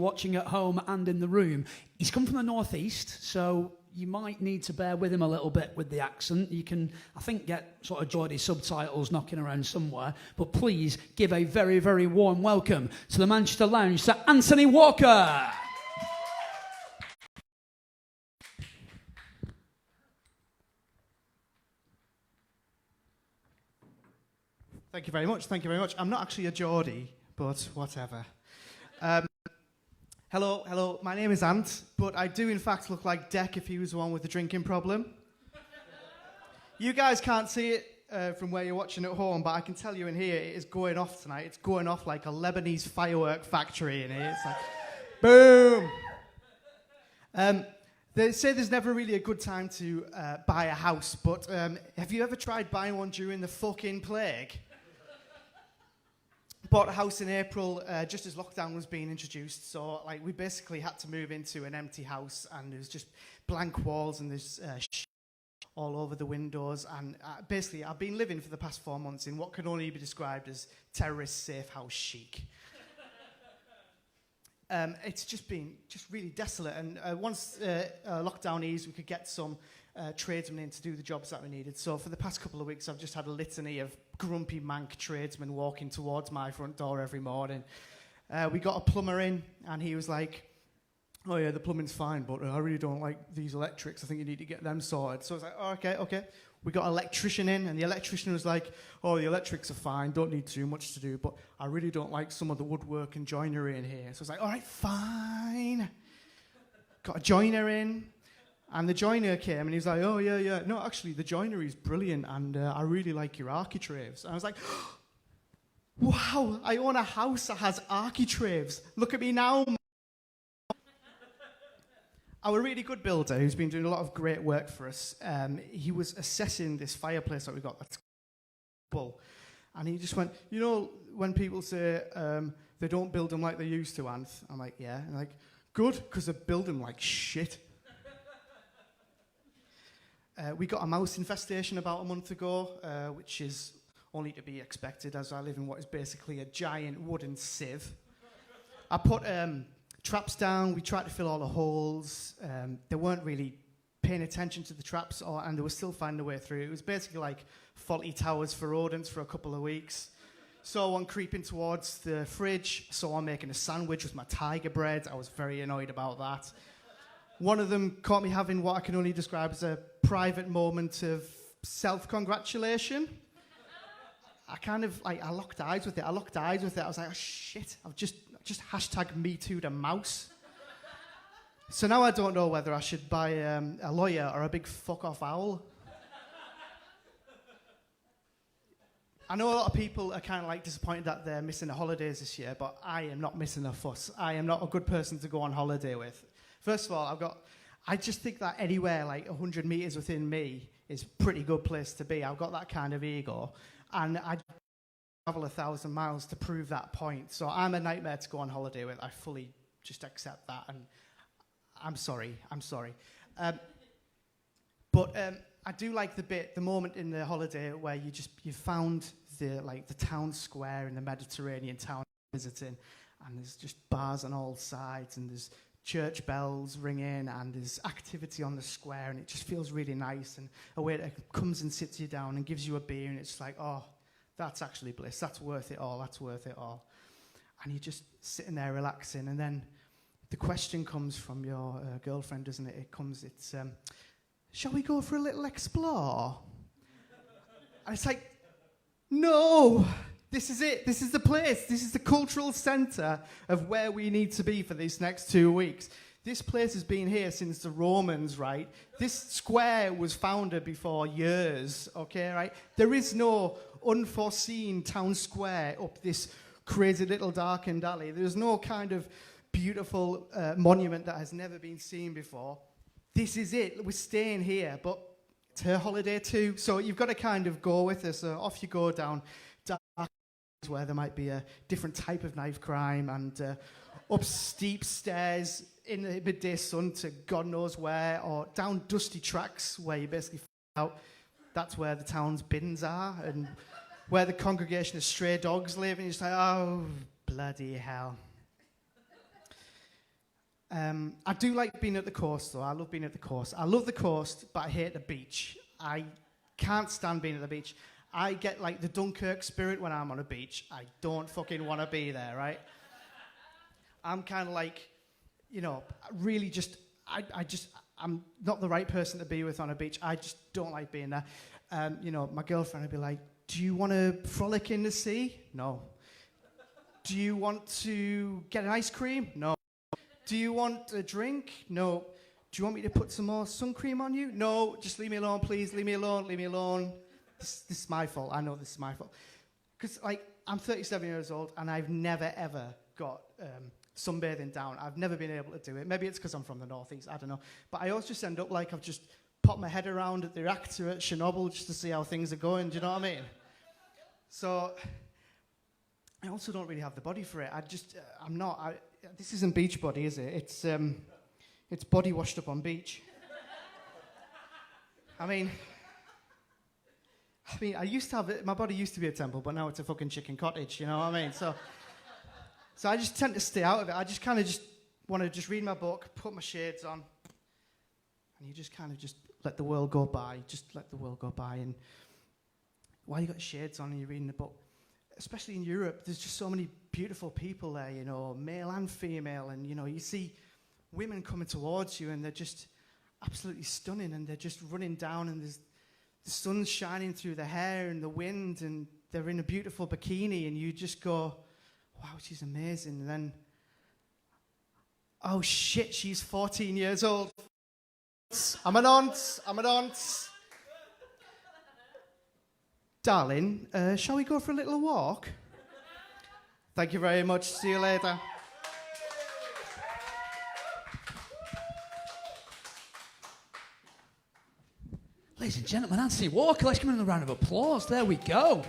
watching at home and in the room. He's come from the northeast, so you might need to bear with him a little bit with the accent. You can, I think, get sort of Geordie subtitles knocking around somewhere. But please give a very, very warm welcome to the Manchester Lounge, Sir Anthony Walker. Thank you very much. Thank you very much. I'm not actually a Geordie, but whatever. Hello, my name is Ant, but I do in fact look like Dec if he was the one with the drinking problem. You guys can't see it from where you're watching at home, but I can tell you in here it is going off tonight. It's going off like a Lebanese firework factory in here. It's like, boom! They say there's never really a good time to buy a house, but have you ever tried buying one during the fucking plague? Bought a house in April just as lockdown was being introduced, so like we basically had to move into an empty house, and there's just blank walls and there's all over the windows, and basically I've been living for the past 4 months in what can only be described as terrorist safe house chic. It's just been really desolate, and once lockdown eased, we could get some tradesmen in to do the jobs that we needed. So for the past couple of weeks, I've just had a litany of grumpy mank tradesmen walking towards my front door every morning. We got a plumber in, and he was like, "Oh yeah, the plumbing's fine, but I really don't like these electrics. I think you need to get them sorted." So I was like, "Oh, okay." We got an electrician in, and the electrician was like, "Oh, the electrics are fine, don't need too much to do, but I really don't like some of the woodwork and joinery in here." So I was like, "All right, fine." Got a joiner in, and the joiner came, and he was like, "Oh, yeah. No, actually, the joinery's brilliant, and I really like your architraves." And I was like, "Wow, I own a house that has architraves. Look at me now." Our really good builder, who's been doing a lot of great work for us, he was assessing this fireplace that we got that's full. And he just went, "You know, when people say they don't build them like they used to, Anth?" I'm like, "Yeah." And like, "Good, because they build them like shit." We got a mouse infestation about a month ago, which is only to be expected as I live in what is basically a giant wooden sieve. I put traps down, we tried to fill all the holes. They weren't really paying attention to the traps, and they were still finding a way through. It was basically like faulty towers for rodents for a couple of weeks. Saw one creeping towards the fridge, saw one making a sandwich with my tiger bread. I was very annoyed about that. One of them caught me having what I can only describe as a private moment of self-congratulation. I locked eyes with it. I was like, "Oh shit, I've just hashtag me too the mouse." So now I don't know whether I should buy a lawyer or a big fuck off owl. I know a lot of people are kind of like disappointed that they're missing the holidays this year, but I am not missing a fuss. I am not a good person to go on holiday with. First of all, I just think that anywhere like 100 meters within me is a pretty good place to be. I've got that kind of ego, and I travel 1,000 miles to prove that point. So I'm a nightmare to go on holiday with. I fully just accept that, and I'm sorry. But I do like the moment in the holiday where you found the town square in the Mediterranean town visiting, and there's just bars on all sides, and there's church bells ringing, and there's activity on the square, and it just feels really nice. And a waiter comes and sits you down and gives you a beer, and it's like, "Oh, that's actually bliss. That's worth it all. And you're just sitting there relaxing, and then the question comes from your girlfriend, doesn't it? It's, "Shall we go for a little explore?" And it's like, no, this is it. This is the place. This is the cultural centre of where we need to be for these next 2 weeks. This place has been here since the Romans, right? This square was founded before yours, okay, right? There is no unforeseen town square up this crazy little darkened alley. There's no kind of beautiful monument that has never been seen before. This is it. We're staying here, but it's her holiday too, so you've got to kind of go with us. So off you go down dark where there might be a different type of knife crime, and up steep stairs in the midday sun to God knows where, or down dusty tracks where you basically find out that's where the town's bins are and where the congregation of stray dogs live, and you're just like, "Oh, bloody hell." I do like being at the coast, though. I love being at the coast. I love the coast, but I hate the beach. I can't stand being at the beach. I get like the Dunkirk spirit when I'm on a beach. I don't fucking want to be there, right? I'm kind of like, you know, really just, I'm not the right person to be with on a beach. I just don't like being there. You know, my girlfriend would be like, do you want to frolic in the sea? No. Do you want to get an ice cream? No. Do you want a drink? No. Do you want me to put some more sun cream on you? No. Just leave me alone, please. Leave me alone. Leave me alone. This is my fault. I know this is my fault. Because, like, I'm 37 years old, and I've never, ever got sunbathing down. I've never been able to do it. Maybe it's because I'm from the northeast. I don't know. But I always just end up like I've just popped my head around at the reactor at Chernobyl just to see how things are going. Do you know what I mean? So I also don't really have the body for it. I'm not. This isn't beach body, is it? It's body washed up on beach. I mean, I used to have it. My body used to be a temple, but now it's a fucking chicken cottage. You know what I mean? So I just tend to stay out of it. I just kind of just want to just read my book, put my shades on, and you just kind of just let the world go by. Just let the world go by. And while you got shades on and you're reading the book, especially in Europe, there's just so many beautiful people there, you know, male and female. And, you know, you see women coming towards you and they're just absolutely stunning and they're just running down and the sun's shining through their hair and the wind and they're in a beautiful bikini and you just go, wow, she's amazing. And then, oh shit, she's 14 years old. I'm an aunt. Darling, shall we go for a little walk? Thank you very much. See you later. Ladies and gentlemen, Anthony Walker, let's give him a round of applause. There we go.